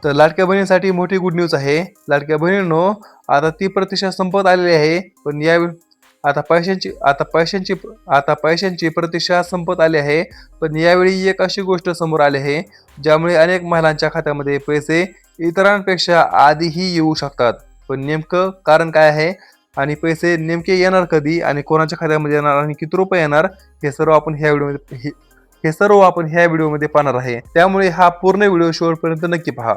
तर लाडक्या बहिणीसाठी मोठी गुड न्यूज आहे. लाडक्या बहिणींनो, आता ती प्रतीक्षा संपत आलेली आहे. पण यावेळी आता पैशांची आता पैशांची आता पैशांची प्रतीक्षा संपत आली आहे. पण यावेळी एक अशी गोष्ट समोर आली आहे, ज्यामुळे अनेक महिलांच्या खात्यामध्ये पैसे इतरांपेक्षा आधीही येऊ शकतात. पण नेमकं कारण काय आहे आणि पैसे नेमके येणार कधी आणि कोणाच्या खात्यामध्ये येणार आणि किती रुपये येणार, हे सर्व आपण ह्या व्हिडिओमध्ये पाहणार आहे. त्यामुळे हा पूर्ण व्हिडिओ शेवटपर्यंत नक्की पहा.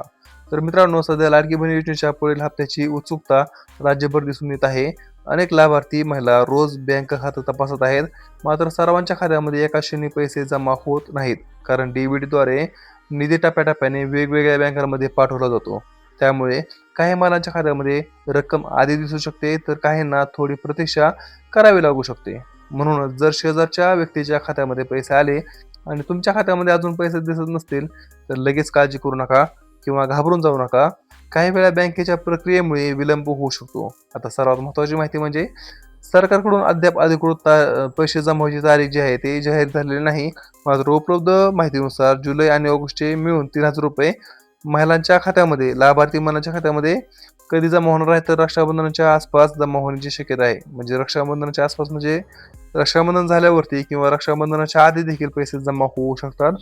तर मित्रांनो, सध्या लाडकी बहीण योजनेच्या पुढील हप्त्याची उत्सुकता राज्यभर दिसून येत आहे. अनेक लाभार्थी महिला रोज बँक खातं तपासत आहेत. मात्र सर्वांच्या खात्यामध्ये एका क्षणी पैसे जमा होत नाहीत, कारण डीबीटीद्वारे निधी टप्प्याटप्प्याने वेगवेगळ्या बँकांमध्ये पाठवला जातो. त्यामुळे काही महिलांच्या खात्यामध्ये रक्कम आधी दिसू शकते, तर काहींना थोडी प्रतीक्षा करावी लागू शकते. म्हणूनच जर शेजारच्या व्यक्तीच्या खात्यामध्ये पैसे आले आणि तुमच्या खात्यामध्ये अजून पैसे दिसत नसतील, तर लगेच काळजी करू नका किंवा घाबरून जाऊ नका. काही वेळा बँकेच्या प्रक्रियेमुळे विलंब होऊ शकतो. आता सर्वात महत्त्वाची माहिती म्हणजे सरकारकडून अद्याप अधिकृत पैसे जमा व्हायची तारीख जी आहे ते जाहीर झालेली नाही. मात्र उपलब्ध माहितीनुसार जुलै आणि ऑगस्टचे मिळून 3,000 रुपये महिलांच्या खात्यामध्ये, लाभार्थी महिलांच्या खात्यामध्ये कधी जमा होणार आहे, तर रक्षाबंधनाच्या आसपास जमा होण्याची शक्यता आहे. म्हणजे रक्षाबंधनाच्या आसपास म्हणजे रक्षाबंधन झाल्यावरती किंवा रक्षाबंधनाच्या आधी देखील पैसे जमा होऊ शकतात.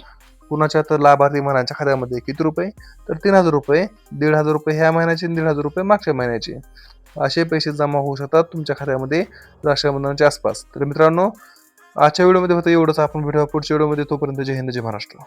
कुणाच्या तर लाभार्थी महिलांच्या खात्यामध्ये किती रुपये, तर 3,000 रुपये, 1,500 रुपये ह्या महिन्याचे, 1,500 रुपये मागच्या महिन्याचे, असे पैसे जमा होऊ शकतात तुमच्या खात्यामध्ये रक्षाबंधनाच्या आसपास. तर मित्रांनो, आजच्या व्हिडिओमध्ये होतं एवढंच. आपण भेटूया पुढच्या व्हिडिओमध्ये. तोपर्यंत जय हिंद, जय महाराष्ट्र.